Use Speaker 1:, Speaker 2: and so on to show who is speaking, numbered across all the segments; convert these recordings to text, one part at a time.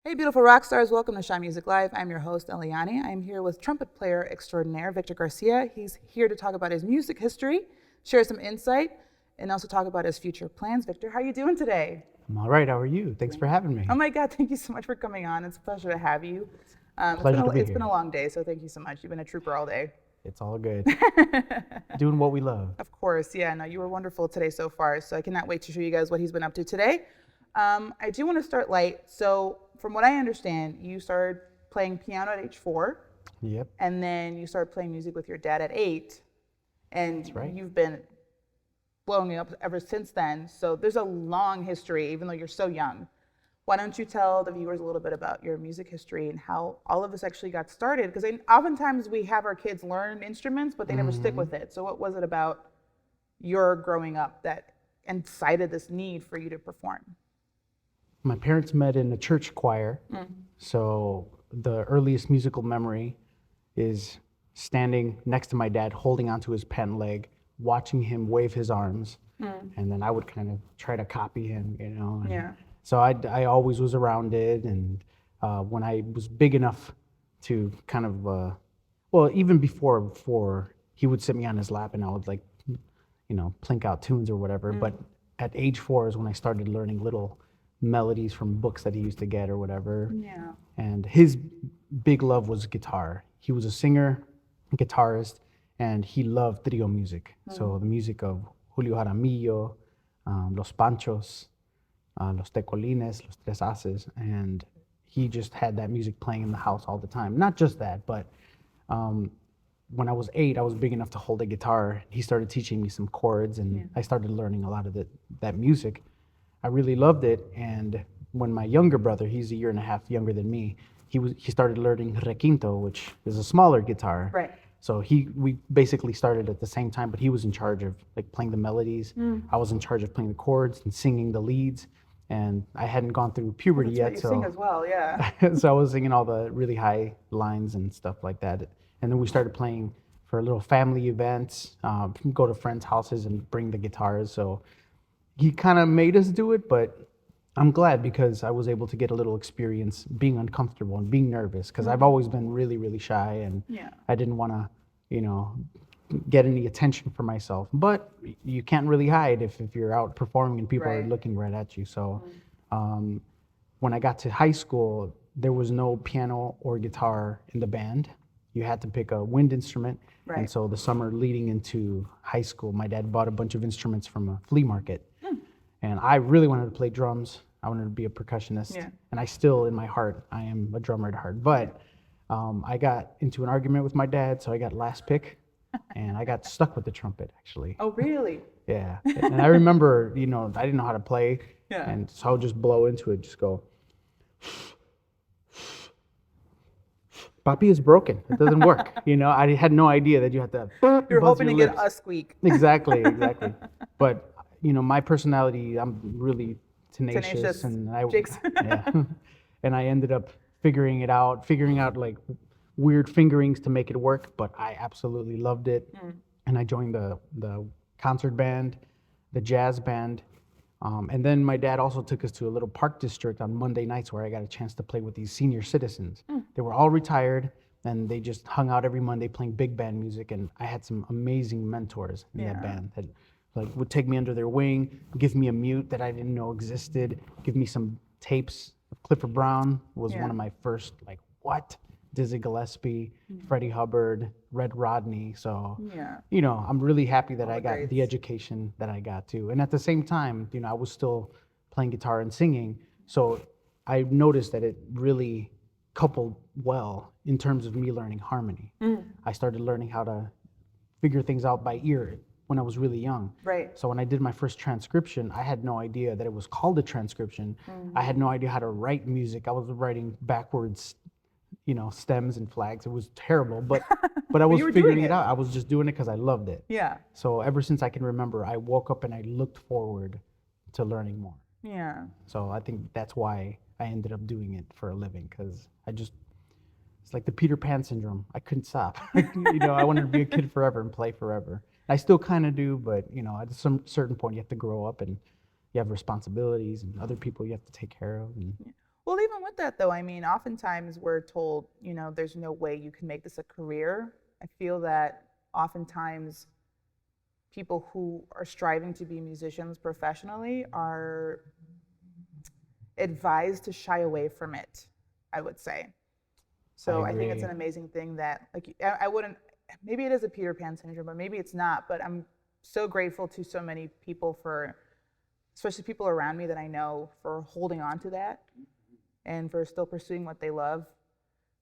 Speaker 1: Hey, beautiful rock stars, welcome to Shy Music Live. I'm your host, Eliani. I'm here with trumpet player extraordinaire, Victor Garcia. He's here to talk about his music history, share some insight, and also talk about his future plans. Victor, how are you doing today?
Speaker 2: I'm all right. How are you? Thanks for having me.
Speaker 1: Oh my God, thank you so much for coming on. It's a pleasure to have you.
Speaker 2: Pleasure to be
Speaker 1: It's been
Speaker 2: here.
Speaker 1: a long day, so thank you so much. You've been a trooper all day.
Speaker 2: It's all good. Doing what we love.
Speaker 1: Of course, yeah, no, you were wonderful today so far, so I cannot wait to show you guys what he's been up to today. I do want to start light. So from what I understand, you started playing piano at age 4.
Speaker 2: Yep.
Speaker 1: And then you started playing music with your dad at 8. And
Speaker 2: That's right.
Speaker 1: you've been blowing it up ever since then. So there's a long history, even though you're so young. Why don't you tell the viewers a little bit about your music history and how all of this actually got started? Because oftentimes we have our kids learn instruments, but they never stick with it. So what was it about your growing up that incited this need for you to perform?
Speaker 2: My parents met in a church choir. So the earliest musical memory is standing next to my dad, holding onto his pant leg, watching him wave his arms. And then I would kind of try to copy him, you know. And
Speaker 1: Yeah.
Speaker 2: so I always was around it. And when I was big enough to kind of, well, even before he would sit me on his lap and I would like, plink out tunes or whatever. But at age 4 is when I started learning little melodies from books that he used to get or whatever.
Speaker 1: Yeah.
Speaker 2: And his big love was guitar. He was a singer, guitarist, and he loved trio music. So the music of Julio Jaramillo, Los Panchos, Los Tecolines, Los Tres Haces, and he just had that music playing in the house all the time. Not just that, but when I was 8, I was big enough to hold a guitar. He started teaching me some chords, and I started learning a lot of that music. I really loved it, and when my younger brother, he's a year and a half younger than me, he started learning requinto, which is a smaller guitar.
Speaker 1: Right.
Speaker 2: So we basically started at the same time, but he was in charge of like playing the melodies. I was in charge of playing the chords and singing the leads, and I hadn't gone through puberty
Speaker 1: That's
Speaker 2: yet,
Speaker 1: what you
Speaker 2: so
Speaker 1: sing as well, yeah.
Speaker 2: so I was singing all the really high lines and stuff like that. And then we started playing for little family events, go to friends' houses and bring the guitars. So he kind of made us do it, but I'm glad because I was able to get a little experience being uncomfortable and being nervous because I've always been really, really shy and I didn't want to, get any attention for myself. But you can't really hide if you're out performing and people are looking right at you. So when I got to high school, there was no piano or guitar in the band. You had to pick a wind instrument. And so the summer leading into high school, my dad bought a bunch of instruments from a flea market. And I really wanted to play drums. I wanted to be a percussionist. And I still, in my heart, I am a drummer at heart. But I got into an argument with my dad, so I got last pick. And I got stuck with the trumpet, actually.
Speaker 1: Oh, really?
Speaker 2: Yeah. And I remember, I didn't know how to play.
Speaker 1: Yeah.
Speaker 2: And so I would just blow into it, just go. Papi is broken. It doesn't work. I had no idea that you had to.
Speaker 1: You're
Speaker 2: buzz
Speaker 1: hoping to
Speaker 2: your
Speaker 1: get
Speaker 2: lips.
Speaker 1: a squeak.
Speaker 2: Exactly. But my personality, I'm really tenacious. And
Speaker 1: Jake's.
Speaker 2: and I ended up figuring out like weird fingerings to make it work. But I absolutely loved it. And I joined the concert band, the jazz band. And then my dad also took us to a little park district on Monday nights where I got a chance to play with these senior citizens. They were all retired and they just hung out every Monday playing big band music. And I had some amazing mentors in that band that would take me under their wing, give me a mute that I didn't know existed, give me some tapes. Clifford Brown was one of my first, what? Dizzy Gillespie, Freddie Hubbard, Red Rodney. So, I'm really happy that I got the education that I got too. And at the same time, I was still playing guitar and singing. So I noticed that it really coupled well in terms of me learning harmony. I started learning how to figure things out by ear when I was really young.
Speaker 1: Right.
Speaker 2: So when I did my first transcription, I had no idea that it was called a transcription. I had no idea how to write music. I was writing backwards stems and flags. It was terrible, but I was figuring it out. I was just doing it because I loved it.
Speaker 1: Yeah.
Speaker 2: So ever since I can remember, I woke up and I looked forward to learning more.
Speaker 1: Yeah.
Speaker 2: So I think that's why I ended up doing it for a living because it's like the Peter Pan syndrome. I couldn't stop. I wanted to be a kid forever and play forever. I still kind of do, but at some certain point you have to grow up and you have responsibilities and other people you have to take care of. And
Speaker 1: Well, even with that though, I mean, oftentimes we're told, you know, there's no way you can make this a career. I feel that oftentimes people who are striving to be musicians professionally are advised to shy away from it, I would say. So I think it's an
Speaker 2: agree.
Speaker 1: amazing thing that, like, I wouldn't, maybe it is a Peter Pan syndrome, but maybe it's not. But I'm so grateful to so many people for, especially people around me that I know, for holding on to that and for still pursuing what they love.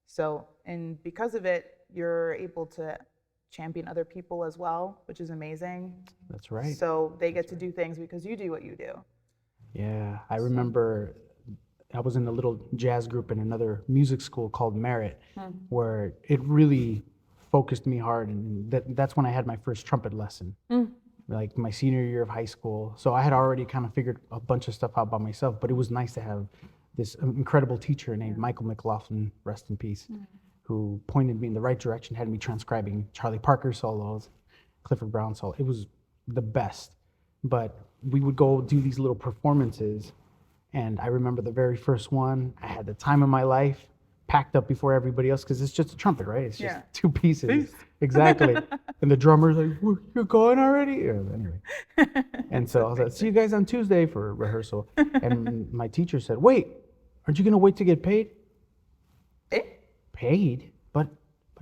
Speaker 1: So, and because of it, you're able to champion other people as well, which is amazing.
Speaker 2: That's right.
Speaker 1: So they get to do things because you do what you do.
Speaker 2: Yeah, I remember I was in a little jazz group in another music school called Merit, where it really focused me hard, and that's when I had my first trumpet lesson, like my senior year of high school. So I had already kind of figured a bunch of stuff out by myself, but it was nice to have this incredible teacher named Michael McLaughlin, rest in peace, who pointed me in the right direction, had me transcribing Charlie Parker solos, Clifford Brown solo. It was the best. But we would go do these little performances, and I remember the very first one, I had the time of my life, packed up before everybody else, because it's just a trumpet, right? It's just two pieces.
Speaker 1: Peace.
Speaker 2: Exactly. And the drummer's like, "You're going already?" Yeah, anyway. And so I was like, "See you guys on Tuesday for rehearsal." And my teacher said, "Wait, aren't you going to wait to get paid?"
Speaker 1: Eh?
Speaker 2: Paid? But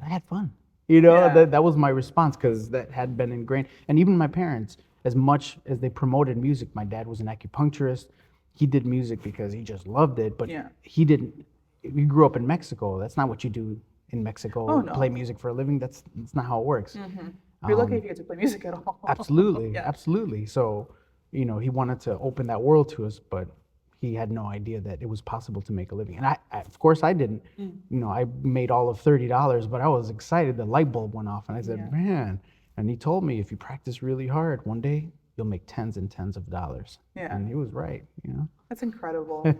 Speaker 2: I had fun. You know,
Speaker 1: Yeah.
Speaker 2: that was my response, because that had been ingrained. And even my parents, as much as they promoted music, my dad was an acupuncturist. He did music because he just loved it, but
Speaker 1: Yeah.
Speaker 2: he didn't. We grew up in Mexico. That's not what you do in Mexico.
Speaker 1: Oh, no.
Speaker 2: Play music for a living. That's not how it works.
Speaker 1: You're lucky if you get to play music at all.
Speaker 2: Absolutely,
Speaker 1: Yeah.
Speaker 2: absolutely. So, you know, he wanted to open that world to us, but he had no idea that it was possible to make a living. And of course, I didn't. You know, I made all of $30, but I was excited. The light bulb went off, and I said,
Speaker 1: Yeah.
Speaker 2: "Man!" And he told me, if you practice really hard, one day you'll make tens and tens of dollars.
Speaker 1: Yeah.
Speaker 2: And he was right. You know.
Speaker 1: That's incredible.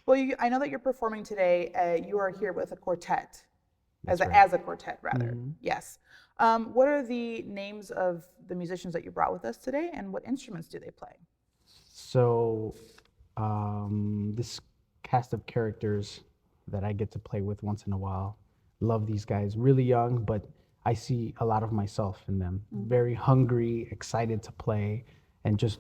Speaker 1: Well, I know that you're performing today. You are here with a quartet,
Speaker 2: That's right. Mm-hmm.
Speaker 1: as a quartet, rather. Yes. What are the names of the musicians that you brought with us today, and what instruments do they play?
Speaker 2: So, this cast of characters that I get to play with once in a while, love these guys. Really young, but I see a lot of myself in them. Very hungry, excited to play, and just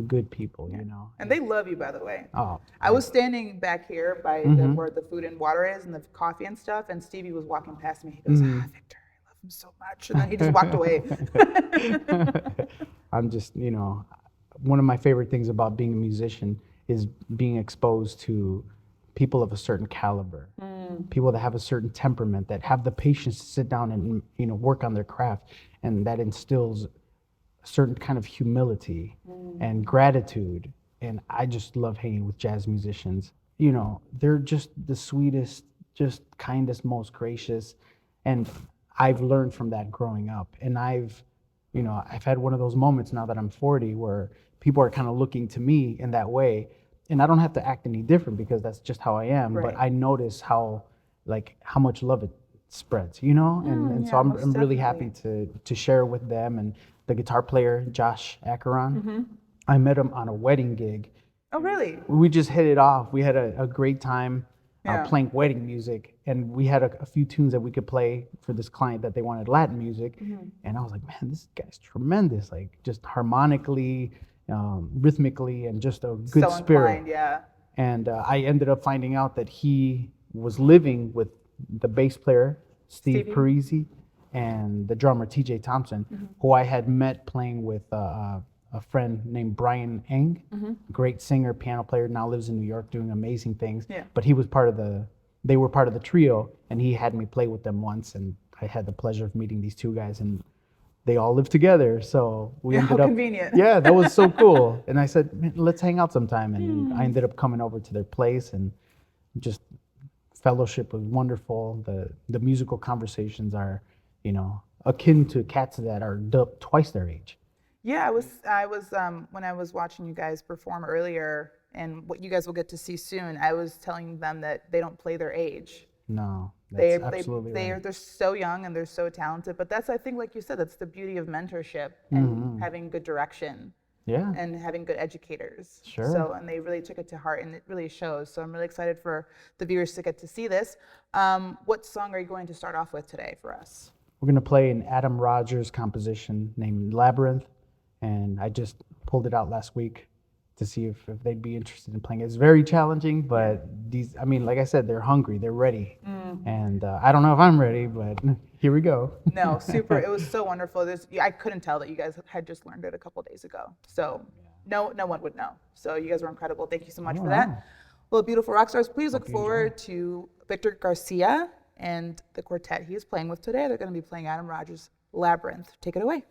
Speaker 2: good people, you know.
Speaker 1: And they love you, by the way.
Speaker 2: Oh,
Speaker 1: I was standing back here by where the food and water is and the coffee and stuff, and Stevie was walking past me. He goes, Victor, I love him so much. And then he just walked away.
Speaker 2: I'm just, you know, one of my favorite things about being a musician is being exposed to people of a certain caliber, people that have a certain temperament, that have the patience to sit down and, you know, work on their craft, and that instills a certain kind of humility and gratitude. And I just love hanging with jazz musicians. You know, they're just the sweetest, just kindest, most gracious. And I've learned from that growing up. And I've had one of those moments now that I'm 40 where people are kind of looking to me in that way. And I don't have to act any different because that's just how I am.
Speaker 1: Right.
Speaker 2: But I notice how much love it spreads, you know? And so
Speaker 1: yeah,
Speaker 2: I'm
Speaker 1: most
Speaker 2: really happy to share with them. And the guitar player, Josh Achiron, I met him on a wedding gig.
Speaker 1: Oh, really?
Speaker 2: We just hit it off. We had a great time
Speaker 1: Yeah.
Speaker 2: playing wedding music, and we had a few tunes that we could play for this client that they wanted Latin music. And I was like, man, this guy's tremendous, like just harmonically, rhythmically, and just a good
Speaker 1: So
Speaker 2: spirit.
Speaker 1: inclined, yeah.
Speaker 2: And I ended up finding out that he was living with the bass player, Steve
Speaker 1: Stevie.
Speaker 2: Parisi, and the drummer, TJ Thompson, who I had met playing with a friend named Brian Eng, great singer, piano player, now lives in New York doing amazing things.
Speaker 1: Yeah.
Speaker 2: But he was they were part of the trio, and he had me play with them once, and I had the pleasure of meeting these two guys, and they all live together. So we
Speaker 1: Yeah,
Speaker 2: ended
Speaker 1: how
Speaker 2: up.
Speaker 1: convenient.
Speaker 2: Yeah, that was so cool. And I said, man, let's hang out sometime. And I ended up coming over to their place, and just fellowship was wonderful. The musical conversations are, you know, akin to cats that are twice their age.
Speaker 1: Yeah, I was when I was watching you guys perform earlier, and what you guys will get to see soon, I was telling them that they don't play their age.
Speaker 2: No, that's absolutely right.
Speaker 1: They're so young and they're so talented. But that's, I think, like you said, that's the beauty of mentorship and having good direction.
Speaker 2: Yeah.
Speaker 1: and having good educators.
Speaker 2: Sure.
Speaker 1: So, and they really took it to heart, and it really shows. So I'm really excited for the viewers to get to see this. What song are you going to start off with today for us?
Speaker 2: We're going to play an Adam Rogers composition named Labyrinth, and I just pulled it out last week to see if they'd be interested in playing it. It's very challenging, but these, I mean, like I said, they're hungry, they're ready. And I don't know if I'm ready, but here we go.
Speaker 1: No, super. It was so wonderful. I couldn't tell that you guys had just learned it a couple days ago. So no one would know. So you guys were incredible. Thank you so much for that. Well, beautiful rock stars, please look forward to Victor Garcia and the quartet he is playing with today. They're going to be playing Adam Rogers' Labyrinth. Take it away.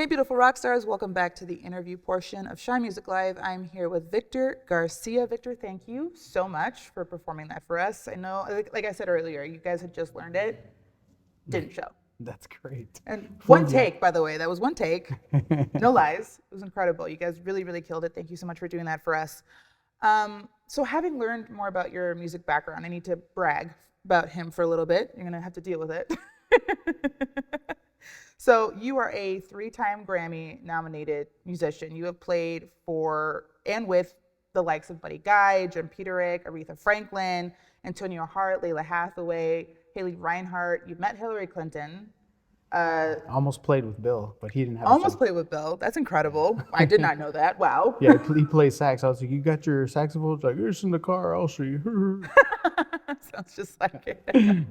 Speaker 1: Hey, beautiful rock stars. Welcome back to the interview portion of Shine Music Live. I'm here with Victor Garcia. Victor, thank you so much for performing that for us. I know, like I said earlier, you guys had just learned it. Didn't show.
Speaker 2: That's great.
Speaker 1: And
Speaker 2: Well,
Speaker 1: one take, by the way. That was one take. No lies. It was incredible. You guys really, really killed it. Thank you so much for doing that for us. So having learned more about your music background, I need to brag about him for a little bit. You're going to have to deal with it. So you are a 3-time Grammy nominated musician. You have played for and with the likes of Buddy Guy, Jim Peterick, Aretha Franklin, Antonio Hart, Layla Hathaway, Haley Reinhart. You've met Hillary Clinton.
Speaker 2: Almost played with Bill, but he didn't have.
Speaker 1: Almost played with Bill. That's incredible. I did not know that. Wow.
Speaker 2: Yeah, he plays sax. I was like, "You got your saxophone?" He's like, "It's in the car. I'll show you."
Speaker 1: Sounds just like it.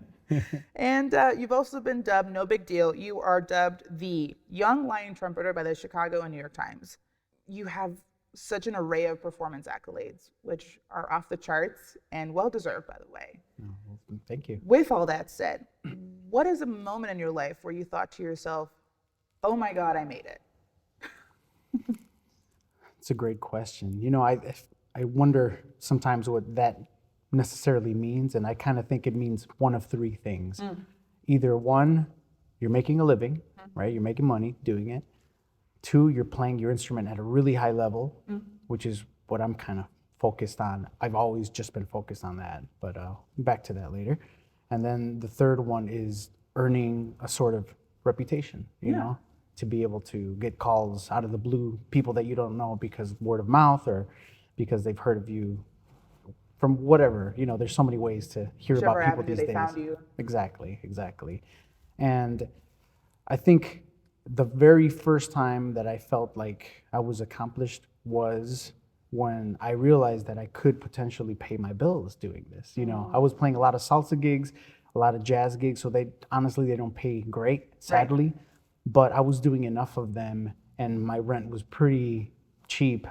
Speaker 1: And you've also been dubbed, no big deal, you are dubbed the Young Lion Trumpeter by the Chicago and New York Times. You have such an array of performance accolades, which are off the charts and well-deserved, by the way.
Speaker 2: Oh, well, thank you.
Speaker 1: With all that said, what is a moment in your life where you thought to yourself, oh my God, I made it?
Speaker 2: It's a great question. You know, I wonder sometimes what that necessarily means, and I kind of think it means one of 3 things. Either 1, you're making a living, right? You're making money doing it. 2, you're playing your instrument at a really high level, which is what I'm kind of focused on. I've always just been focused on that, but back to that later. And then the third one is earning a sort of reputation, you know, to be able to get calls out of the blue, people that you don't know because word of mouth or because they've heard of you from whatever, you know, there's so many ways to hear
Speaker 1: Whichever
Speaker 2: about people
Speaker 1: avenue
Speaker 2: these
Speaker 1: they
Speaker 2: days.
Speaker 1: found you.
Speaker 2: Exactly. And I think the very first time that I felt like I was accomplished was when I realized that I could potentially pay my bills doing this. You know, I was playing a lot of salsa gigs, a lot of jazz gigs, so they don't pay great, sadly, but I was doing enough of them and my rent was pretty cheap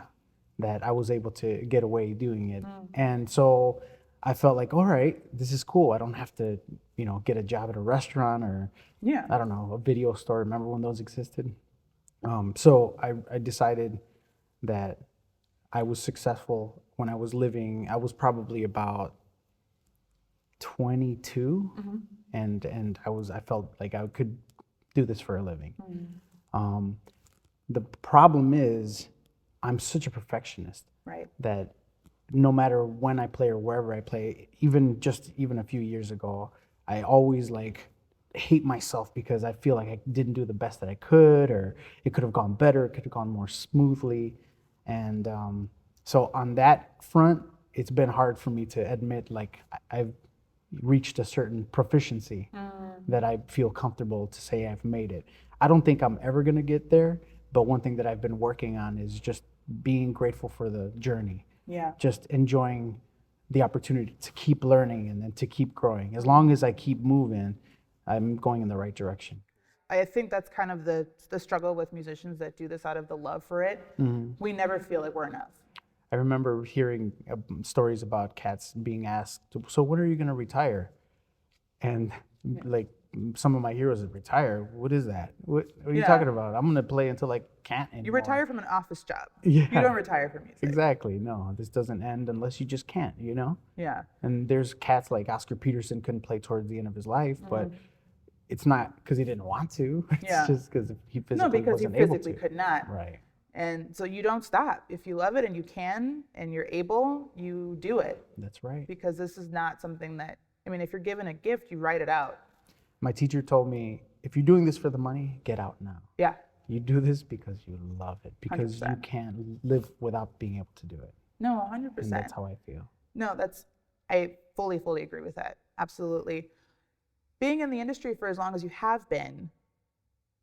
Speaker 2: that I was able to get away doing it. And so I felt like, all right, this is cool. I don't have to, you know, get a job at a restaurant or, I don't know, a video store. Remember when those existed? So I decided that I was successful when I was probably about 22 and I felt like I could do this for a living. The problem is I'm such a perfectionist that no matter when I play or wherever I play, even a few years ago, I always like hate myself because I feel like I didn't do the best that I could, or it could have gone better, it could have gone more smoothly. And so on that front, it's been hard for me to admit like I've reached a certain proficiency that I feel comfortable to say I've made it. I don't think I'm ever gonna get there, but one thing that I've been working on is just being grateful for the journey. Just enjoying the opportunity to keep learning and then to keep growing. As long as I keep moving, I'm going in the right direction.
Speaker 1: I think that's kind of the struggle with musicians that do this out of the love for it. We never feel like we're enough.
Speaker 2: I remember hearing stories about cats being asked, so when are you going to retire? And like some of my heroes retire. What is that? What are you talking about? I'm going to play until I can't anymore.
Speaker 1: You retire from an office job.
Speaker 2: Yeah.
Speaker 1: You don't retire from music.
Speaker 2: Exactly. No, this doesn't end unless you just can't, you know?
Speaker 1: Yeah.
Speaker 2: And there's cats like Oscar Peterson couldn't play towards the end of his life, but it's not because he didn't want to. It's just because he physically wasn't able to.
Speaker 1: No, because he physically could not.
Speaker 2: Right.
Speaker 1: And so you don't stop. If you love it and you can and you're able, you do it.
Speaker 2: That's right.
Speaker 1: Because this is not something that, I mean, if you're given a gift, you write it out.
Speaker 2: My teacher told me, if you're doing this for the money, get out now.
Speaker 1: Yeah.
Speaker 2: You do this because you love it, because
Speaker 1: 100%.
Speaker 2: you can't live without being able to do it.
Speaker 1: No, 100%.
Speaker 2: And that's how I feel.
Speaker 1: No, I fully agree with that. Absolutely. Being in the industry for as long as you have been,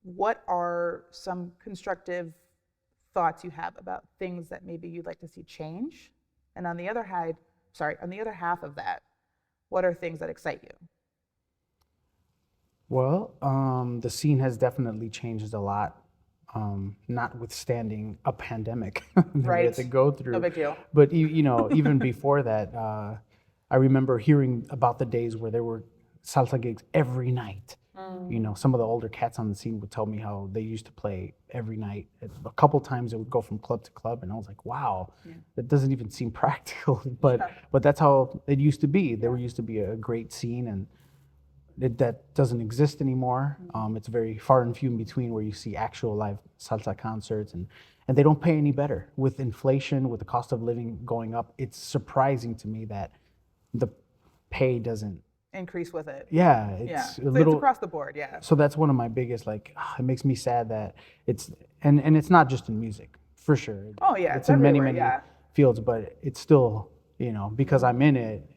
Speaker 1: what are some constructive thoughts you have about things that maybe you'd like to see change? And on the other half of that, what are things that excite you?
Speaker 2: Well, the scene has definitely changed a lot, notwithstanding a pandemic that we had to go through.
Speaker 1: No big deal.
Speaker 2: But you know, even before that, I remember hearing about the days where there were salsa gigs every night, You know, some of the older cats on the scene would tell me how they used to play every night. A couple times it would go from club to club, and I was like, wow, that doesn't even seem practical. But that's how it used to be. There used to be a great scene, and that doesn't exist anymore. It's very far and few in between where you see actual live salsa concerts, and they don't pay any better. With inflation, with the cost of living going up, it's surprising to me that the pay doesn't
Speaker 1: increase with it.
Speaker 2: Yeah, it's a
Speaker 1: so
Speaker 2: little
Speaker 1: it's across the board. Yeah.
Speaker 2: So that's one of my biggest, like, it makes me sad that it's and it's not just in music, for sure.
Speaker 1: Oh yeah,
Speaker 2: it's in many
Speaker 1: everywhere,
Speaker 2: fields, but it's still, you know, because I'm in it,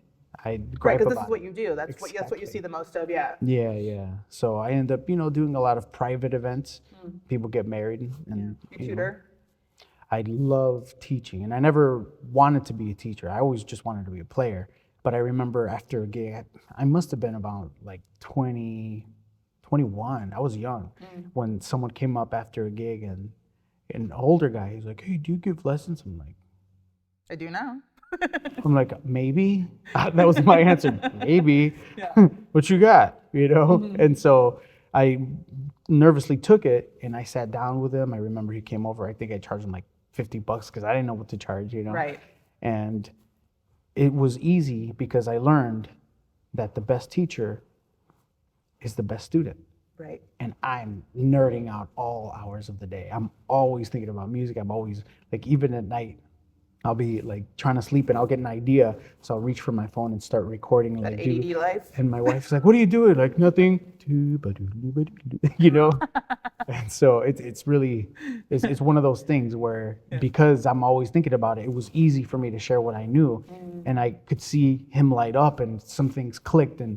Speaker 2: I gripe
Speaker 1: right, because
Speaker 2: about
Speaker 1: this is what you do. That's what you see the most of. Yeah.
Speaker 2: Yeah. So I end up, you know, doing a lot of private events. People get married, and
Speaker 1: You tutor.
Speaker 2: I love teaching, and I never wanted to be a teacher. I always just wanted to be a player. But I remember after a gig, I must have been about like 20, 21. I was young when someone came up after a gig, and an older guy, he's like, "Hey, do you give lessons?"
Speaker 1: I do now.
Speaker 2: I'm like, maybe. That was my answer. Maybe.
Speaker 1: Yeah.
Speaker 2: What you got? You know? And so I nervously took it, and I sat down with him. I remember he came over. I think I charged him like $50 because I didn't know what to charge, you know?
Speaker 1: Right.
Speaker 2: And it was easy because I learned that the best teacher is the best student.
Speaker 1: Right.
Speaker 2: And I'm nerding out all hours of the day. I'm always thinking about music. I'm always, like, even at night, I'll be like trying to sleep and I'll get an idea. So I'll reach for my phone and start recording.
Speaker 1: That
Speaker 2: Like,
Speaker 1: ADD life.
Speaker 2: And my wife's like, "What are you doing?" Like, "Nothing." You know? And so it's really, it's one of those things where because I'm always thinking about it, it was easy for me to share what I knew. And I could see him light up and some things clicked, and,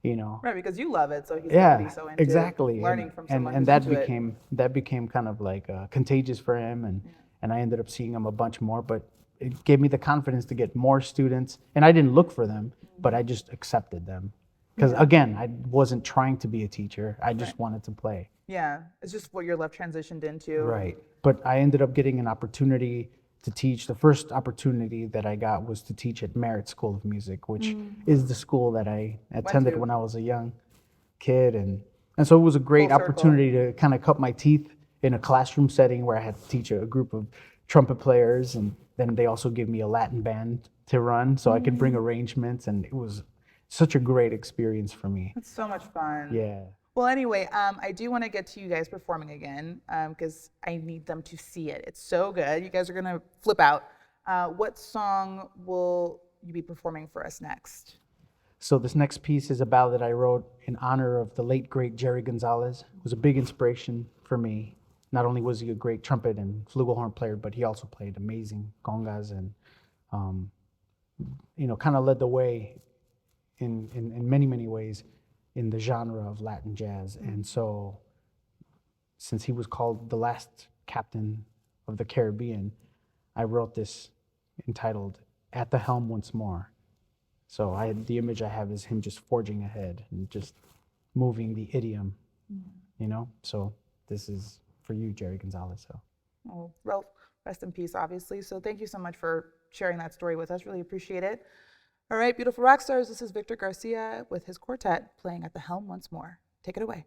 Speaker 2: you know.
Speaker 1: Right, because you love it, so he's gonna be so into
Speaker 2: exactly.
Speaker 1: learning from someone
Speaker 2: and
Speaker 1: who's
Speaker 2: that
Speaker 1: into it.
Speaker 2: became kind of like contagious for him, and I ended up seeing him a bunch more, but it gave me the confidence to get more students, and I didn't look for them, but I just accepted them. Because again, I wasn't trying to be a teacher. I just wanted to play.
Speaker 1: Yeah, it's just what your life transitioned into.
Speaker 2: Right. But I ended up getting an opportunity to teach. The first opportunity that I got was to teach at Merit School of Music, which is the school that I attended
Speaker 1: to.
Speaker 2: when I was a young kid. And so it was a great
Speaker 1: Full circle.
Speaker 2: opportunity to kind of cut my teeth in a classroom setting where I had to teach a group of trumpet players. And then they also gave me a Latin band to run so I could bring arrangements. And it was such a great experience for me.
Speaker 1: It's so much fun.
Speaker 2: Yeah.
Speaker 1: Well, anyway, I do want to get to you guys performing again because I need them to see it. It's so good. You guys are gonna flip out. What song will you be performing for us next?
Speaker 2: So this next piece is a ballad I wrote in honor of the late, great Jerry Gonzalez. It was a big inspiration for me. Not only was he a great trumpet and flugelhorn player, but he also played amazing congas and, you know, kind of led the way in many, many ways in the genre of Latin jazz. And so since he was called the last captain of the Caribbean, I wrote this entitled "At the Helm Once More." So the image I have is him just forging ahead and just moving the idiom, you know? So this is for you, Jerry Gonzalez. So.
Speaker 1: Oh, well, rest in peace, obviously. So thank you so much for sharing that story with us. Really appreciate it. All right, beautiful rock stars, this is Victor Garcia with his quartet playing At the Helm Once More. Take it away.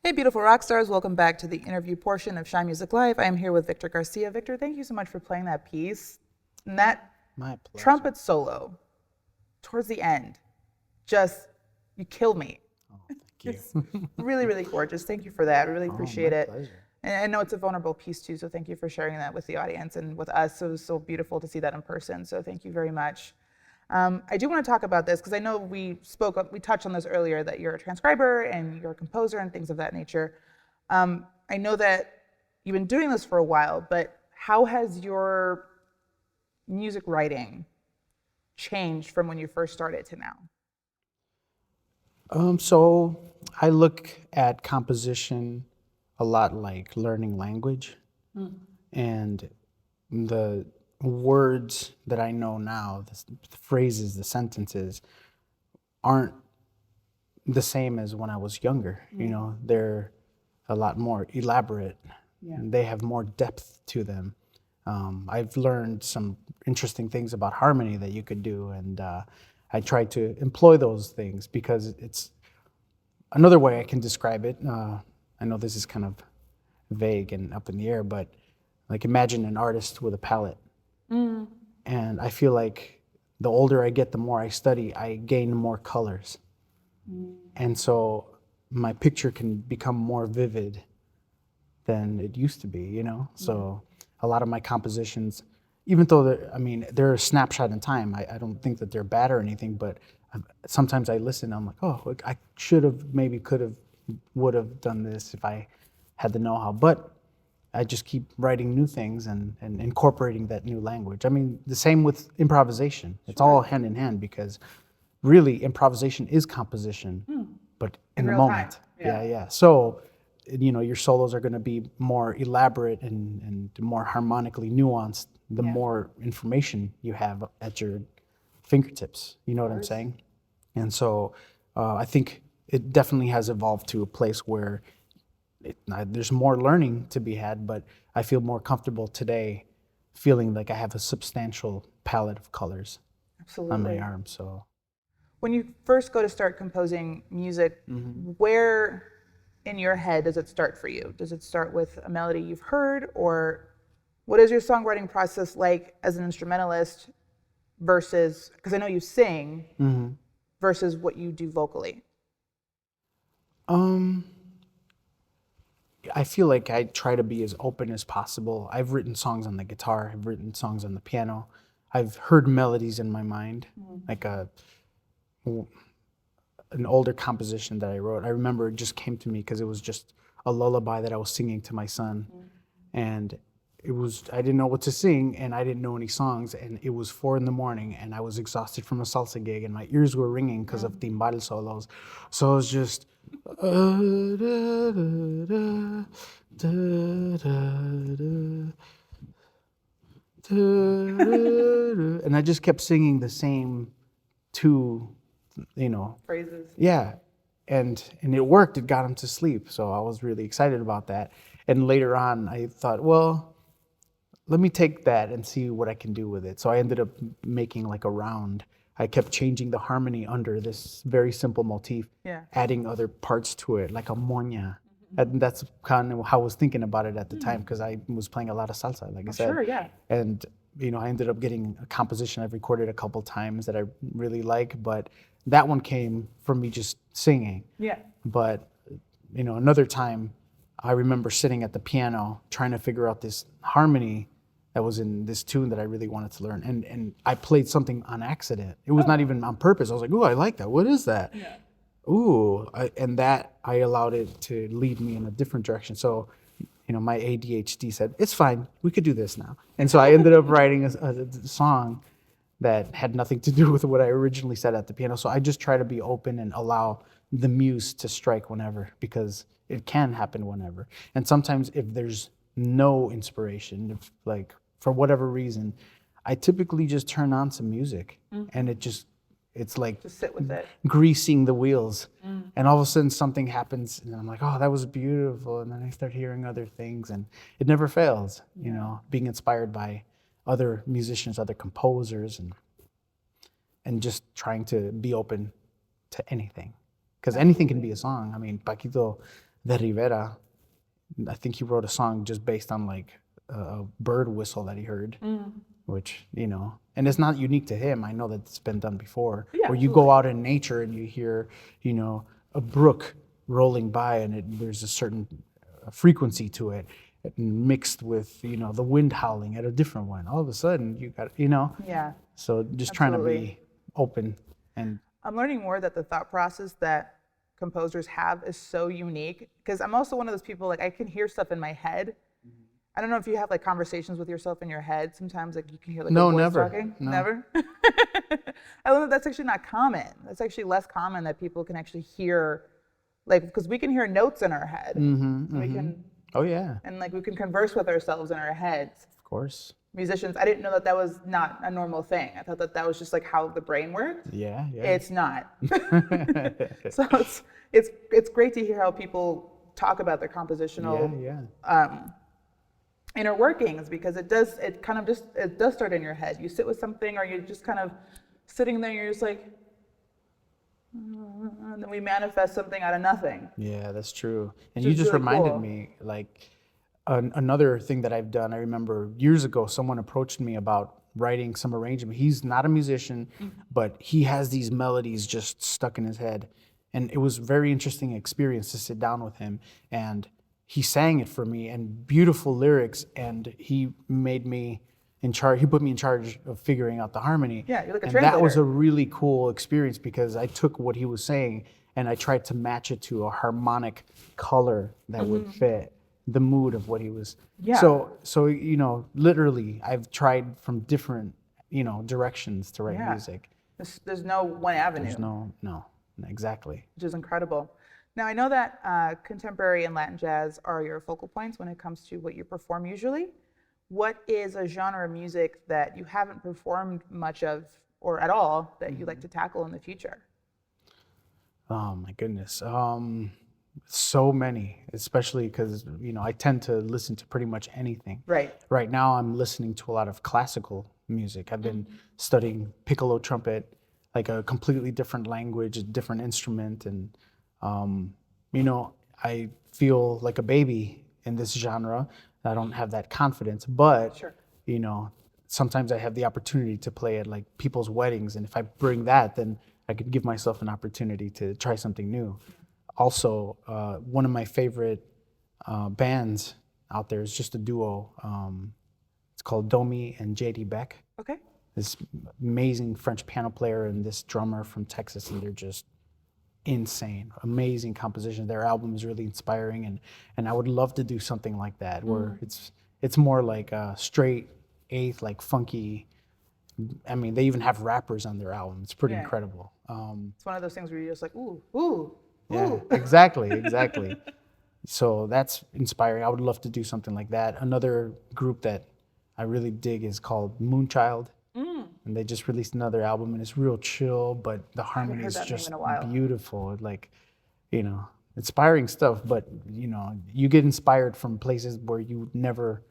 Speaker 1: Hey, beautiful rock stars. Welcome back to the interview portion of Shine Music Live. I am here with Victor Garcia. Victor, thank you so much for playing that piece. And that
Speaker 2: My pleasure.
Speaker 1: trumpet solo towards the end, just, you killed me.
Speaker 2: Oh, thank you.
Speaker 1: It's really, really gorgeous. Thank you for that. I really appreciate it.
Speaker 2: Pleasure.
Speaker 1: And I know it's a vulnerable piece too, so thank you for sharing that with the audience and with us. It was so beautiful to see that in person, so thank you very much. I do want to talk about this because I know we touched on this earlier, that you're a transcriber and you're a composer and things of that nature. I know that you've been doing this for a while, but how has your music writing changed from when you first started to now?
Speaker 2: So I look at composition a lot like learning language, and the words that I know now, the phrases, the sentences, aren't the same as when I was younger. You know, they're a lot more elaborate.
Speaker 1: Yeah.
Speaker 2: They have more depth to them. I've learned some interesting things about harmony that you could do, and I try to employ those things because it's another way I can describe it. I know this is kind of vague and up in the air, but like imagine an artist with a palette. And I feel like the older I get, the more I study, I gain more colors. And so my picture can become more vivid than it used to be, you know? So a lot of my compositions, even though they're a snapshot in time, I don't think that they're bad or anything, but sometimes I listen, I'm like, oh, I should have, maybe could have, would have done this if I had the know-how. But I just keep writing new things and incorporating that new language. I mean, the same with improvisation. It's all hand in hand because really improvisation is composition, but in the
Speaker 1: real
Speaker 2: moment.
Speaker 1: time. Yeah.
Speaker 2: Yeah. So, you know, your solos are going to be more elaborate and more harmonically nuanced the more information you have at your fingertips. You know what I'm saying? And so I think it definitely has evolved to a place where there's more learning to be had, but I feel more comfortable today feeling like I have a substantial palette of colors on my arm. So
Speaker 1: when you first go to start composing music, where in your head does it start for you? Does it start with a melody you've heard, or what is your songwriting process like as an instrumentalist versus, because I know you sing, versus what you do vocally?
Speaker 2: I feel like I try to be as open as possible. I've written songs on the guitar, I've written songs on the piano. I've heard melodies in my mind, like an older composition that I wrote. I remember it just came to me because it was just a lullaby that I was singing to my son. And I didn't know what to sing and I didn't know any songs, and it was 4 a.m. and I was exhausted from a salsa gig and my ears were ringing because of timbal solos. So it was just, and I just kept singing the same two,
Speaker 1: Phrases.
Speaker 2: yeah, and it worked. It got him to sleep, so I was really excited about that. And later on, I thought, well, let me take that and see what I can do with it. So I ended up making like a round. I kept changing the harmony under this very simple motif, adding other parts to it, like a moña. And that's kind of how I was thinking about it at the time, because I was playing a lot of salsa, like I said.
Speaker 1: Sure, yeah.
Speaker 2: And I ended up getting a composition I've recorded a couple times that I really like, but that one came from me just singing.
Speaker 1: Yeah.
Speaker 2: But another time, I remember sitting at the piano trying to figure out this harmony that was in this tune that I really wanted to learn. And I played something on accident. It was not even on purpose. I was like, ooh, I like that. What is that?
Speaker 1: Yeah.
Speaker 2: Ooh, and that I allowed it to lead me in a different direction. So, my ADHD said, it's fine. We could do this now. And so I ended up writing a song that had nothing to do with what I originally said at the piano. So I just try to be open and allow the muse to strike whenever, because it can happen whenever. And sometimes if there's no inspiration, if like for whatever reason, I typically just turn on some music and it's like
Speaker 1: Just sit with it.
Speaker 2: greasing the wheels. And all of a sudden something happens and I'm like, oh, that was beautiful. And then I start hearing other things, and it never fails, being inspired by other musicians, other composers, and just trying to be open to anything. Because anything can be a song. I mean, Paquito de Rivera, I think he wrote a song just based on like a bird whistle that he heard, which, and it's not unique to him. I know that it's been done before.
Speaker 1: Yeah,
Speaker 2: where you go out in nature and you hear, a brook rolling by, and there's a certain frequency to it, mixed with, the wind howling at a different one. All of a sudden you got,
Speaker 1: Yeah.
Speaker 2: So just trying to
Speaker 1: Absolutely.
Speaker 2: be open. And
Speaker 1: I'm learning more that the thought process that composers have is so unique, because I'm also one of those people, like, I can hear stuff in my head. I don't know if you have like conversations with yourself in your head sometimes, like you can hear like
Speaker 2: No,
Speaker 1: a voice
Speaker 2: never.
Speaker 1: talking.
Speaker 2: No.
Speaker 1: Never. I love that. That's actually not common. That's actually less common that people can actually hear, like, because we can hear notes in our head. We can,
Speaker 2: oh yeah,
Speaker 1: and like we can converse with ourselves in our heads.
Speaker 2: of course.
Speaker 1: Musicians, I didn't know that was not a normal thing. I thought that was just like how the brain worked.
Speaker 2: Yeah.
Speaker 1: It's not. So it's great to hear how people talk about their compositional
Speaker 2: yeah.
Speaker 1: inner workings, because it does start in your head. You sit with something, or you're just kind of sitting there and you're just like, and then we manifest something out of nothing.
Speaker 2: Yeah, that's true. And
Speaker 1: Which
Speaker 2: you
Speaker 1: is
Speaker 2: just
Speaker 1: really
Speaker 2: reminded
Speaker 1: cool.
Speaker 2: me, like, another thing that I've done. I remember years ago, someone approached me about writing some arrangement. He's not a musician, but he has these melodies just stuck in his head. And it was a very interesting experience to sit down with him. And he sang it for me, and beautiful lyrics. And he made me in charge. He put me in charge of figuring out the harmony.
Speaker 1: Yeah, you're like a
Speaker 2: and that was
Speaker 1: translator.
Speaker 2: a really cool experience, because I took what he was saying and I tried to match it to a harmonic color that would fit the mood of what he was.
Speaker 1: Yeah.
Speaker 2: So literally, I've tried from different, directions to write
Speaker 1: Yeah.
Speaker 2: music.
Speaker 1: There's no one avenue.
Speaker 2: There's no, exactly.
Speaker 1: Which is incredible. Now, I know that contemporary and Latin jazz are your focal points when it comes to what you perform usually. What is a genre of music that you haven't performed much of or at all that you'd like to tackle in the future?
Speaker 2: Oh my goodness. So many, especially because, I tend to listen to pretty much anything.
Speaker 1: Right.
Speaker 2: Right now I'm listening to a lot of classical music. I've been studying piccolo trumpet, like a completely different language, a different instrument. And, I feel like a baby in this genre. I don't have that confidence, but,
Speaker 1: Sure.
Speaker 2: Sometimes I have the opportunity to play at like people's weddings. And if I bring that, then I could give myself an opportunity to try something new. Also, one of my favorite bands out there is just a duo. It's called Domi and JD Beck.
Speaker 1: Okay.
Speaker 2: This amazing French piano player and this drummer from Texas, and they're just insane, amazing compositions. Their album is really inspiring, and I would love to do something like that, where it's more like a straight eighth, like funky. I mean, they even have rappers on their album. It's pretty
Speaker 1: Yeah.
Speaker 2: incredible.
Speaker 1: It's one of those things where you're just like, ooh, ooh,
Speaker 2: Yeah,
Speaker 1: ooh.
Speaker 2: exactly. So that's inspiring. I would love to do something like that. Another group that I really dig is called Moonchild. And they just released another album, and it's real chill, but the harmony
Speaker 1: heard
Speaker 2: is
Speaker 1: that name
Speaker 2: just
Speaker 1: in a while.
Speaker 2: beautiful. Like, inspiring stuff, but you get inspired from places where you never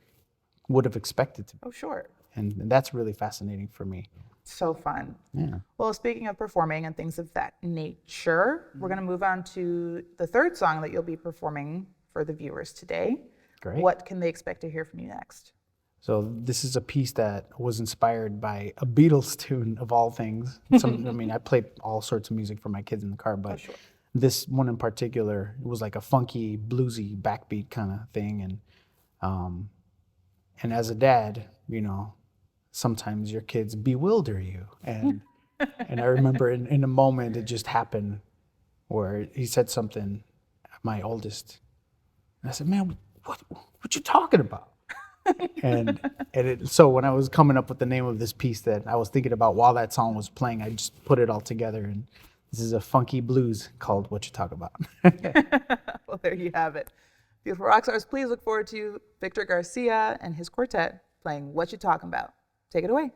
Speaker 2: would have expected to.
Speaker 1: Oh, sure.
Speaker 2: And that's really fascinating for me.
Speaker 1: So fun.
Speaker 2: Yeah.
Speaker 1: Well, speaking of performing and things of that nature, we're going to move on to the third song that you'll be performing for the viewers today.
Speaker 2: Great.
Speaker 1: What can they expect to hear from you next?
Speaker 2: So this is a piece that was inspired by a Beatles tune of all things. I played all sorts of music for my kids in the car, but
Speaker 1: sure.
Speaker 2: this one in particular, it was like a funky, bluesy backbeat kind of thing, And as a dad, sometimes your kids bewilder you. And I remember in a moment it just happened where he said something, my oldest. And I said, man, what you talking about? So when I was coming up with the name of this piece that I was thinking about while that song was playing, I just put it all together. And this is a funky blues called What You Talk About.
Speaker 1: Well, there you have it. Beautiful rock stars, please look forward to Victor Garcia and his quartet playing What You Talking About. Take it away.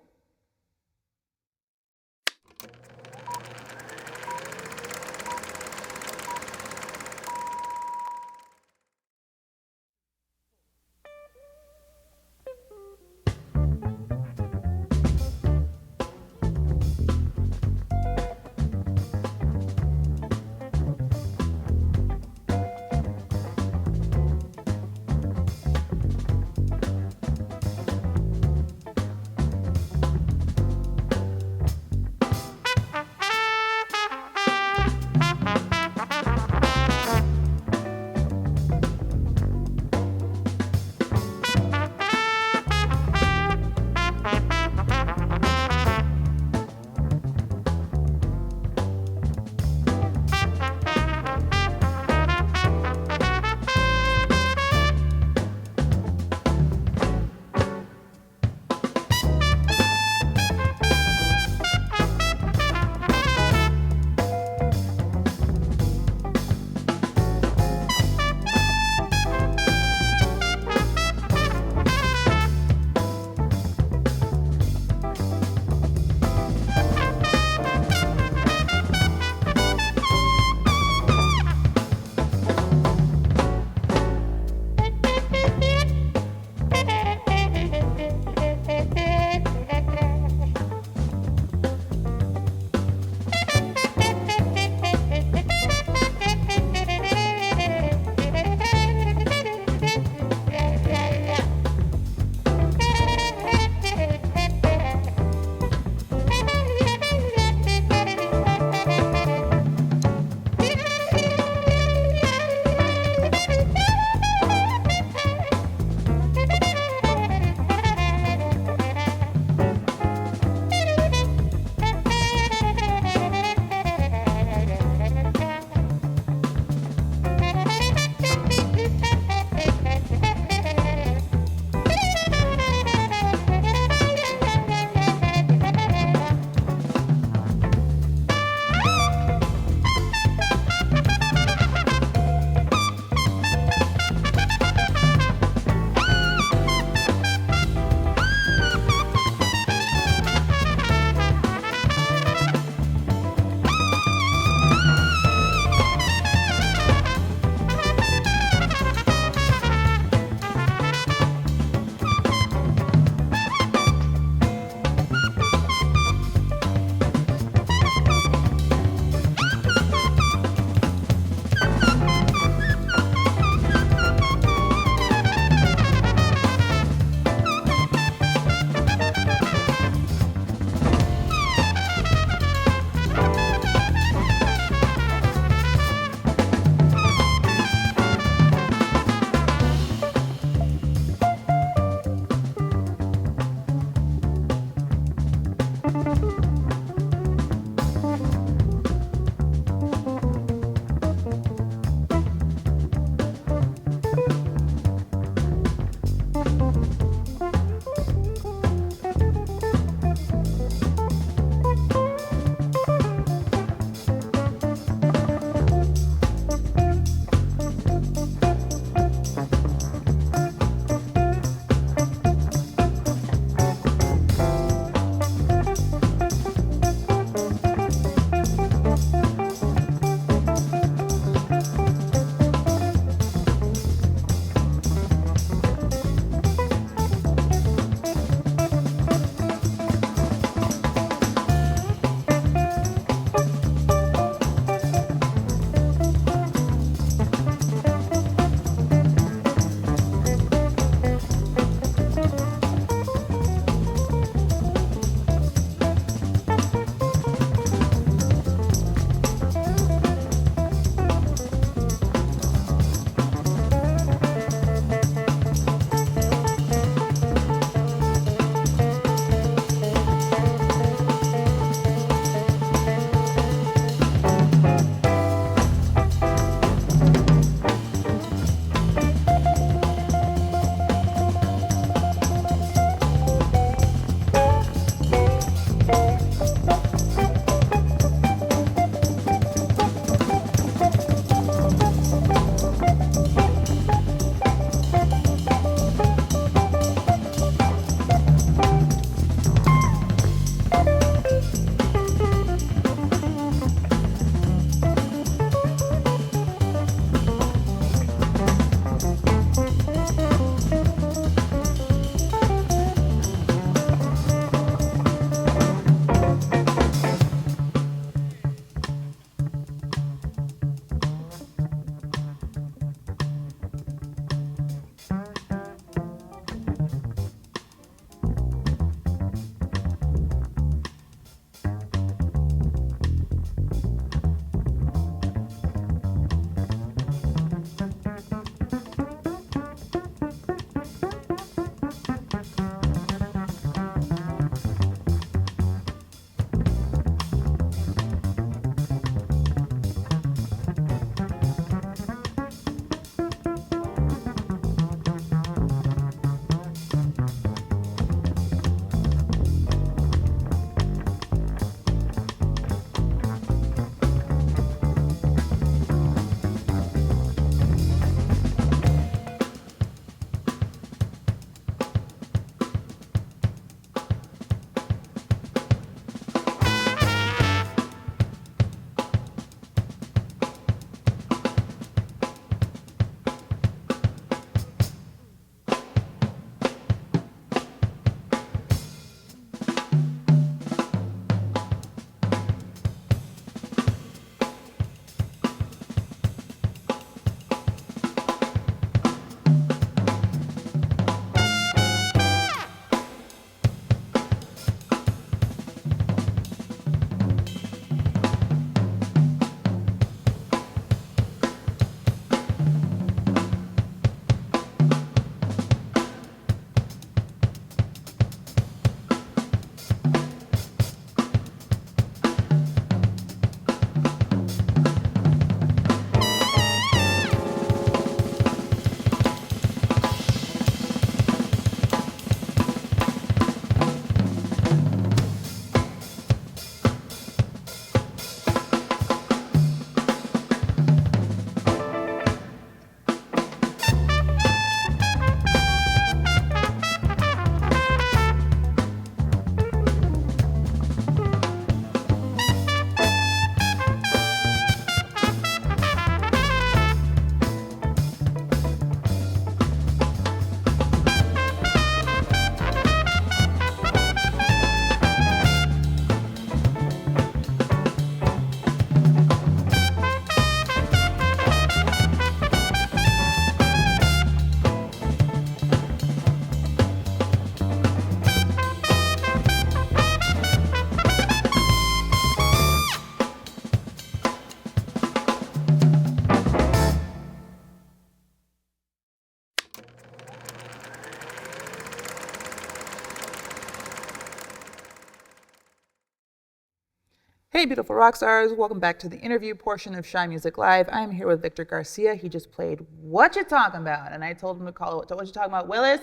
Speaker 1: Hey, beautiful rock stars. Welcome back to the interview portion of Shy Music Live. I'm here with Victor Garcia. He just played What You Talking About? And I told him to call it What You Talking About, Willis?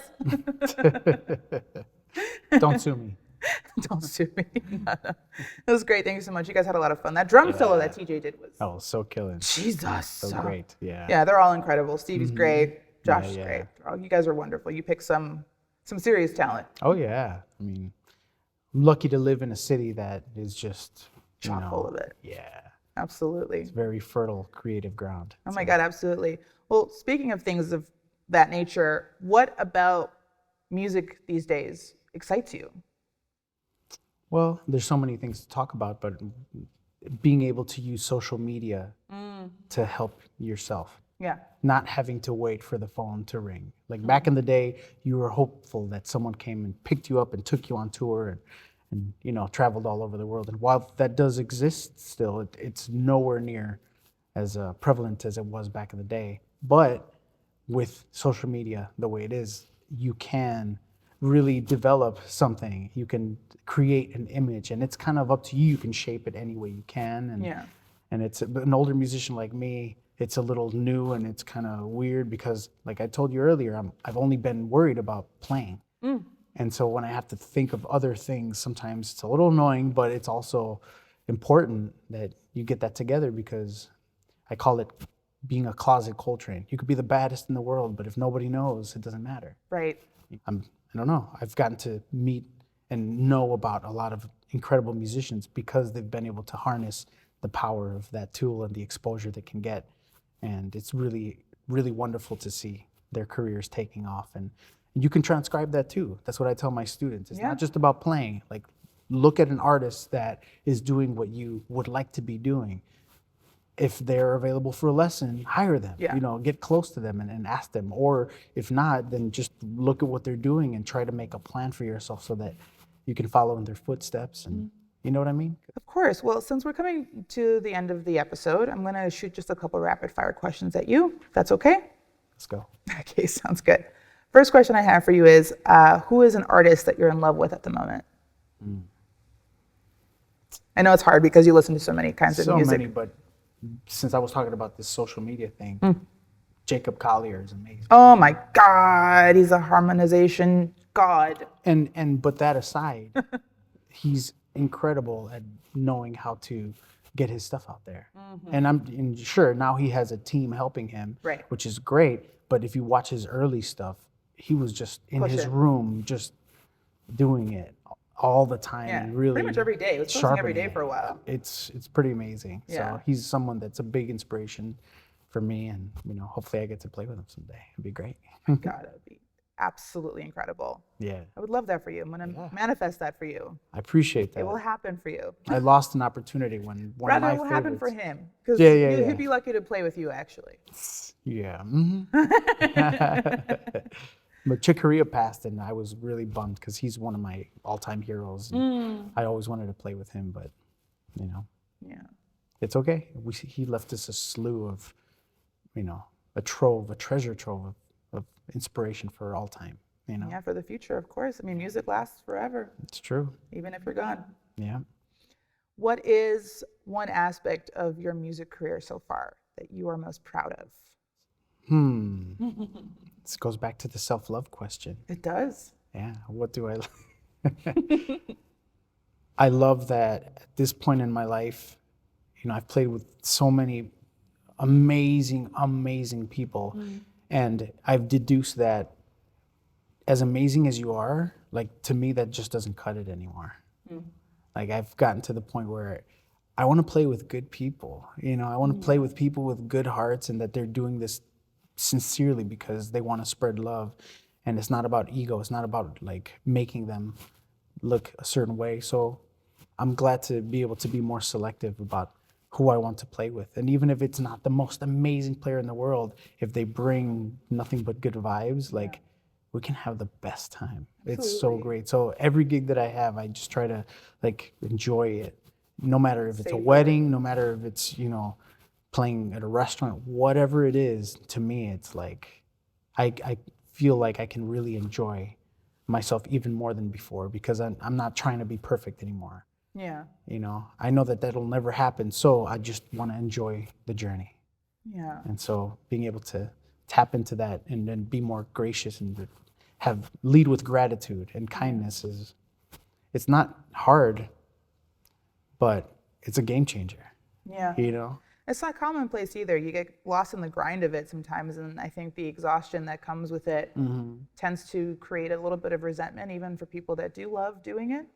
Speaker 2: Don't sue me.
Speaker 1: Don't sue me. No, no. It was great. Thank you so much. You guys had a lot of fun. That drum solo that TJ did was
Speaker 2: So killing.
Speaker 1: Jesus.
Speaker 2: So great. Yeah.
Speaker 1: Yeah, they're all incredible. Stevie's great. Josh is
Speaker 2: Yeah.
Speaker 1: great. Oh, you guys are wonderful. You picked some serious talent.
Speaker 2: Oh yeah. I mean, I'm lucky to live in a city that is just
Speaker 1: Chock full of it.
Speaker 2: Yeah.
Speaker 1: Absolutely.
Speaker 2: It's very fertile, creative ground.
Speaker 1: Oh my God, absolutely. Well, speaking of things of that nature, what about music these days excites you?
Speaker 2: Well, there's so many things to talk about, but being able to use social media to help yourself.
Speaker 1: Yeah.
Speaker 2: Not having to wait for the phone to ring. Like back in the day, you were hopeful that someone came and picked you up and took you on tour and traveled all over the world. And while that does exist still, it's nowhere near as prevalent as it was back in the day. But with social media the way it is, you can really develop something. You can create an image, and it's kind of up to you. You can shape it any way you can. And it's an older musician like me. It's a little new and it's kind of weird because, like I told you earlier, I've only been worried about playing. And so when I have to think of other things, sometimes it's a little annoying, but it's also important that you get that together because I call it being a closet Coltrane. You could be the baddest in the world, but if nobody knows, it doesn't matter.
Speaker 1: Right.
Speaker 2: I don't know. I've gotten to meet and know about a lot of incredible musicians because they've been able to harness the power of that tool and the exposure they can get. And it's really, really wonderful to see their careers taking off. And you can transcribe that too. That's what I tell my students. It's not just about playing. Like, look at an artist that is doing what you would like to be doing. If they're available for a lesson, hire them. Get close to them and ask them. Or if not, then just look at what they're doing and try to make a plan for yourself so that you can follow in their footsteps. And you know what I mean?
Speaker 1: Of course. Well, since we're coming to the end of the episode, I'm going to shoot just a couple rapid fire questions at you. If that's okay?
Speaker 2: Let's go.
Speaker 1: Okay, sounds good. First question I have for you is, who is an artist that you're in love with at the moment? I know it's hard because you listen to so many kinds of music.
Speaker 2: So many, but since I was talking about this social media thing, Jacob Collier is amazing.
Speaker 1: Oh my God, he's a harmonization god.
Speaker 2: But that aside, he's incredible at knowing how to get his stuff out there. And sure, now he has a team helping him, which is great. But if you watch his early stuff, he was just in his room, just doing it all the time. And really
Speaker 1: pretty much every day. It was posting every day for a while.
Speaker 2: It's pretty amazing.
Speaker 1: Yeah.
Speaker 2: So he's someone that's a big inspiration for me, and hopefully I get to play with him someday. It'd be great.
Speaker 1: God, it would be absolutely incredible.
Speaker 2: Yeah.
Speaker 1: I would love that for you. I'm gonna manifest that for you.
Speaker 2: I appreciate that.
Speaker 1: It will happen for you.
Speaker 2: I lost an opportunity when one
Speaker 1: Rather,
Speaker 2: of my
Speaker 1: it will
Speaker 2: favorites.
Speaker 1: happen for him. Because he'd be lucky to play with you, actually.
Speaker 2: Yeah. But Chick Corea passed, and I was really bummed because he's one of my all-time heroes. And I always wanted to play with him, but it's okay. He left us a slew of, a treasure trove of inspiration for all time.
Speaker 1: Yeah, for the future, of course. I mean, music lasts forever.
Speaker 2: It's true.
Speaker 1: Even if you're gone.
Speaker 2: Yeah.
Speaker 1: What is one aspect of your music career so far that you are most proud of?
Speaker 2: This goes back to the self-love question.
Speaker 1: It does.
Speaker 2: Yeah. What do I I love that at this point in my life, I've played with so many amazing people. And I've deduced that as amazing as you are, like, to me, that just doesn't cut it anymore. Like, I've gotten to the point where I want to play with good people. I want to play with people with good hearts and that they're doing this sincerely because they want to spread love. And it's not about ego. It's not about like making them look a certain way. So I'm glad to be able to be more selective about who I want to play with. And even if it's not the most amazing player in the world, if they bring nothing but good vibes, like, we can have the best time. It's so great. So every gig that I have, I just try to like enjoy it. No matter if it's a wedding, no matter if it's, playing at a restaurant, whatever it is, to me, it's like, I feel like I can really enjoy myself even more than before because I'm not trying to be perfect anymore.
Speaker 1: Yeah.
Speaker 2: I know that that'll never happen, so I just want to enjoy the journey.
Speaker 1: Yeah.
Speaker 2: And so being able to tap into that and then be more gracious and lead with gratitude and kindness it's not hard, but it's a game changer.
Speaker 1: Yeah. It's not commonplace either. You get lost in the grind of it sometimes, and I think the exhaustion that comes with it tends to create a little bit of resentment even for people that do love doing it.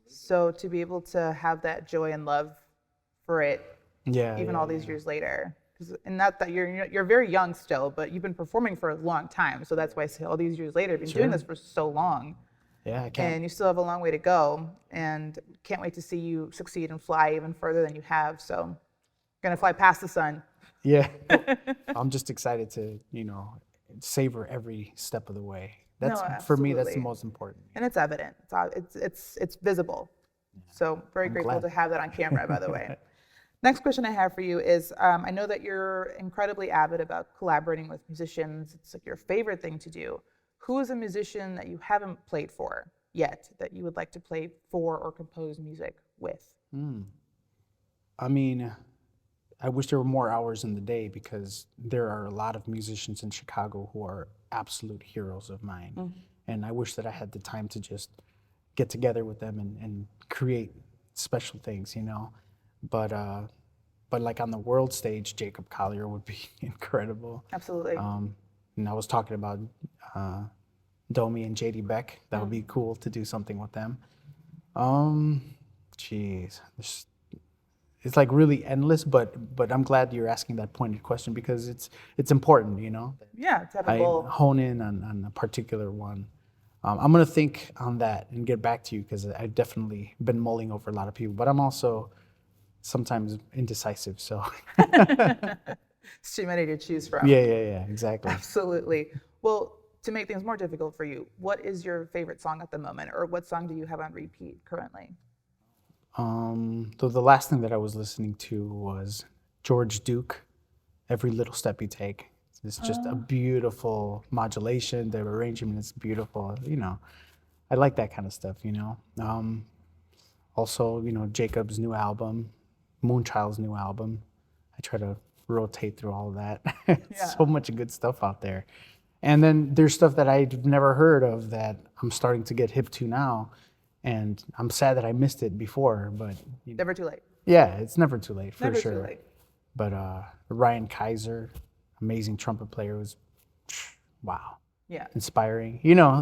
Speaker 1: So to be able to have that joy and love for it, even all these years later, and not that you're very young still, but you've been performing for a long time. So that's why I say all these years later, you've been doing this for so long.
Speaker 2: Yeah, I can't.
Speaker 1: And you still have a long way to go, and can't wait to see you succeed and fly even further than you have. So gonna fly past the sun.
Speaker 2: Yeah. I'm just excited to, savor every step of the way. For me, that's the most important.
Speaker 1: And it's evident. It's visible. So I'm grateful to have that on camera, by the way. Next question I have for you is, I know that you're incredibly avid about collaborating with musicians. It's like your favorite thing to do. Who is a musician that you haven't played for yet that you would like to play for or compose music with?
Speaker 2: I mean, I wish there were more hours in the day because there are a lot of musicians in Chicago who are absolute heroes of mine. And I wish that I had the time to just get together with them and create special things, But like on the world stage, Jacob Collier would be incredible.
Speaker 1: Absolutely.
Speaker 2: And I was talking about Domi and JD Beck. That would be cool to do something with them. It's like really endless, but I'm glad you're asking that pointed question because it's important,
Speaker 1: Yeah, to have a goal.
Speaker 2: Hone in on a particular one. I'm gonna think on that and get back to you because I've definitely been mulling over a lot of people, but I'm also sometimes indecisive. So
Speaker 1: It's too many to choose from.
Speaker 2: Yeah, exactly.
Speaker 1: Absolutely. Well, to make things more difficult for you, what is your favorite song at the moment, or what song do you have on repeat currently?
Speaker 2: So the last thing that I was listening to was George Duke, Every Little Step You Take. It's just a beautiful modulation. The arrangement is beautiful. I like that kind of stuff. Also, Jacob's new album, Moonchild's new album. I try to rotate through all of that. So much good stuff out there. And then there's stuff that I've never heard of that I'm starting to get hip to now. And I'm sad that I missed it before, but
Speaker 1: Never too late.
Speaker 2: Yeah, it's never too late for
Speaker 1: Never
Speaker 2: sure.
Speaker 1: too late.
Speaker 2: But Ryan Kaiser, amazing trumpet player, was wow.
Speaker 1: Yeah.
Speaker 2: Inspiring.
Speaker 1: Yeah,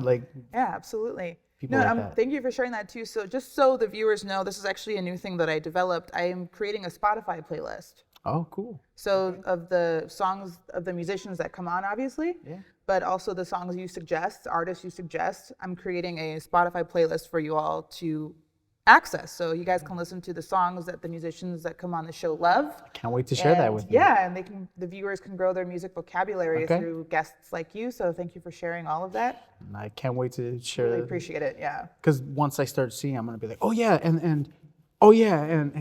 Speaker 1: absolutely.
Speaker 2: People like that.
Speaker 1: Thank you for sharing that too. So just so the viewers know, this is actually a new thing that I developed. I am creating a Spotify playlist.
Speaker 2: Oh, cool.
Speaker 1: So of the songs of the musicians that come on, obviously, but also the songs you suggest, artists you suggest, I'm creating a Spotify playlist for you all to access. So you guys can listen to the songs that the musicians that come on the show love.
Speaker 2: Can't wait to share that with you.
Speaker 1: Yeah, and the viewers can grow their music vocabulary through guests like you. So thank you for sharing all of that.
Speaker 2: I can't wait to share.
Speaker 1: Really appreciate it. Yeah.
Speaker 2: Because once I start seeing, I'm gonna be like, oh yeah, and oh yeah, and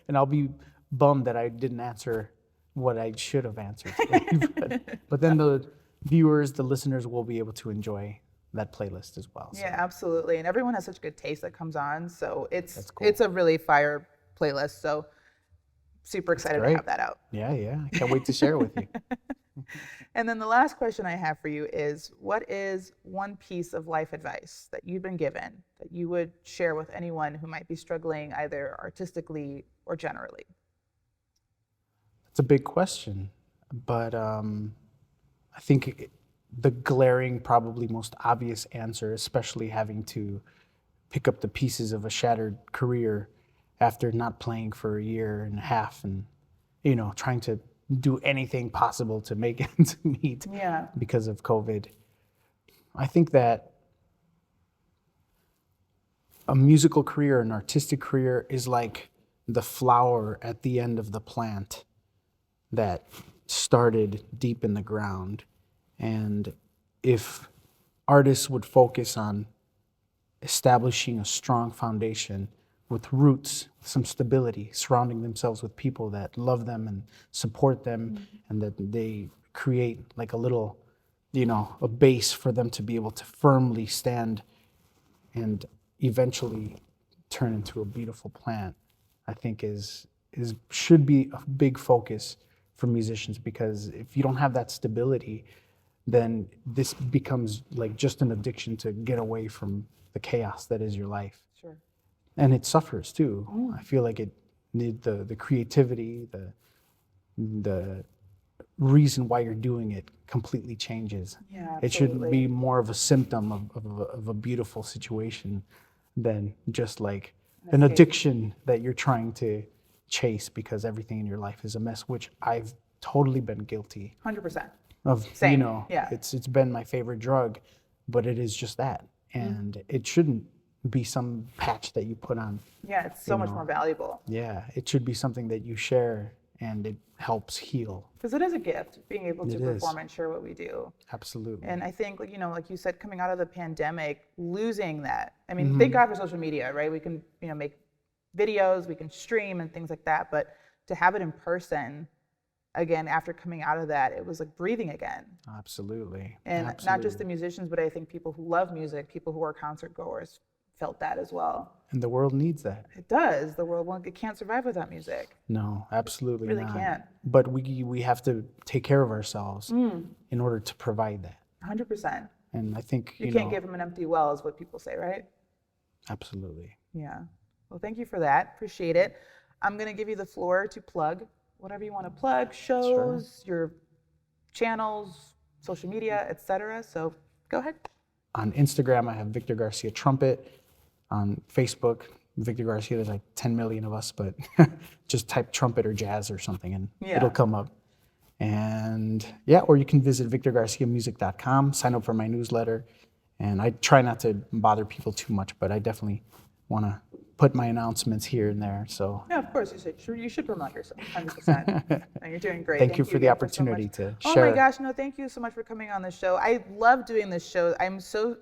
Speaker 2: and I'll be bummed that I didn't answer what I should have answered today. but then the viewers, the listeners will be able to enjoy that playlist as well.
Speaker 1: Yeah, absolutely. And everyone has such good taste that comes on. So
Speaker 2: That's cool.
Speaker 1: it's a really fire playlist. So super excited to have that out.
Speaker 2: Yeah. I can't wait to share it with you.
Speaker 1: And then the last question I have for you is, what is one piece of life advice that you've been given that you would share with anyone who might be struggling either artistically or generally?
Speaker 2: It's a big question, but I think the glaring, probably most obvious answer, especially having to pick up the pieces of a shattered career after not playing for a year and a half and, trying to do anything possible to make ends meet because of COVID. I think that a musical career, an artistic career is like the flower at the end of the plant that started deep in the ground. And if artists would focus on establishing a strong foundation with roots, some stability, surrounding themselves with people that love them and support them, and that they create like a little, a base for them to be able to firmly stand and eventually turn into a beautiful plant, I think should be a big focus for musicians, because if you don't have that stability, then this becomes like just an addiction to get away from the chaos that is your life.
Speaker 1: Sure.
Speaker 2: And it suffers too. I feel like it need the creativity, the reason why you're doing it completely changes.
Speaker 1: Yeah,
Speaker 2: It should
Speaker 1: absolutely.
Speaker 2: be more of a symptom of a beautiful situation than just like an
Speaker 1: escape.
Speaker 2: addiction that you're trying to chase because everything in your life is a mess, which I've totally been guilty
Speaker 1: 100%.
Speaker 2: of.
Speaker 1: Same,
Speaker 2: You know,
Speaker 1: yeah.
Speaker 2: it's been my favorite drug, but it is just that. And it shouldn't be some patch that you put on.
Speaker 1: Yeah, it's so much more valuable.
Speaker 2: Yeah, it should be something that you share and it helps heal.
Speaker 1: Because it is a gift, being able to
Speaker 2: It is.
Speaker 1: perform and share what we do.
Speaker 2: Absolutely.
Speaker 1: And I think, like, like you said, coming out of the pandemic, losing that. I mean, thank God for social media, right? We can, make videos, we can stream and things like that. But to have it in person, again, after coming out of that, it was like breathing again.
Speaker 2: Absolutely.
Speaker 1: And
Speaker 2: Absolutely.
Speaker 1: not just the musicians, but I think people who love music, people who are concert goers, felt that as well.
Speaker 2: And the world needs that.
Speaker 1: It does. The world it can't survive without music.
Speaker 2: No, absolutely
Speaker 1: Really
Speaker 2: not.
Speaker 1: can't.
Speaker 2: But we have to take care of ourselves in order to provide that.
Speaker 1: 100%.
Speaker 2: And I think
Speaker 1: You can't give them an empty well, is what people say, right?
Speaker 2: Absolutely.
Speaker 1: Yeah. Well, thank you for that. Appreciate it. I'm going to give you the floor to plug whatever you want to plug, shows, your channels, social media, etc. So go ahead.
Speaker 2: On Instagram, I have Victor Garcia Trumpet. On Facebook, Victor Garcia, there's like 10 million of us, but just type trumpet or jazz or something and it'll come up. And yeah, or you can visit victorgarciamusic.com, sign up for my newsletter. And I try not to bother people too much, but I definitely want to put my announcements here and there. So
Speaker 1: Yeah, of course. You should promote yourself, 100%. No, you're doing great.
Speaker 2: Thank you for the
Speaker 1: again
Speaker 2: opportunity
Speaker 1: so
Speaker 2: to
Speaker 1: Oh
Speaker 2: share.
Speaker 1: my gosh, no, thank you so much for coming on this show. I love doing this show. I'm so,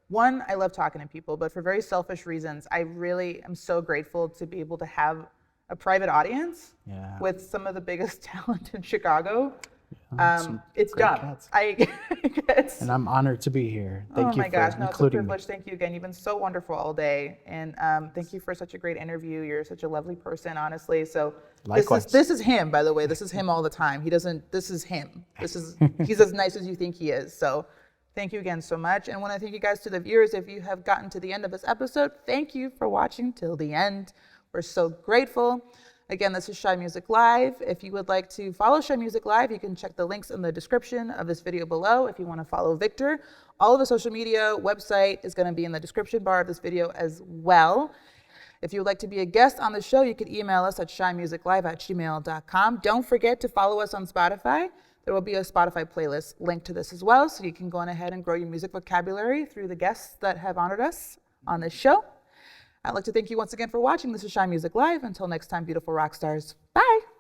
Speaker 1: one, I love talking to people, but for very selfish reasons, I really am so grateful to be able to have a private audience
Speaker 2: Yeah.
Speaker 1: with some of the biggest talent in Chicago.
Speaker 2: Some
Speaker 1: It's
Speaker 2: great
Speaker 1: dumb.
Speaker 2: cats.
Speaker 1: It's,
Speaker 2: And I'm honored to be here. Thank
Speaker 1: oh
Speaker 2: you
Speaker 1: my gosh,
Speaker 2: for
Speaker 1: no, it's a
Speaker 2: including me.
Speaker 1: privilege. Thank you again. You've been so wonderful all day, and thank you for such a great interview. You're such a lovely person, honestly. So
Speaker 2: Likewise.
Speaker 1: this is him, by the way. This is him all the time. He doesn't. This is him. He's as nice as you think he is. So thank you again so much, and I want to thank you guys to the viewers. If you have gotten to the end of this episode, thank you for watching till the end. We're so grateful. Again, this is Shy Music Live. If you would like to follow Shy Music Live, you can check the links in the description of this video below. If you want to follow Victor, all of the social media, website is going to be in the description bar of this video as well. If you would like to be a guest on the show, you can email us at shymusiclive@gmail.com. Don't forget to follow us on Spotify. There will be a Spotify playlist linked to this as well, so you can go on ahead and grow your music vocabulary through the guests that have honored us on this show. I'd like to thank you once again for watching. This is Shy Music Live. Until next time, beautiful rock stars. Bye.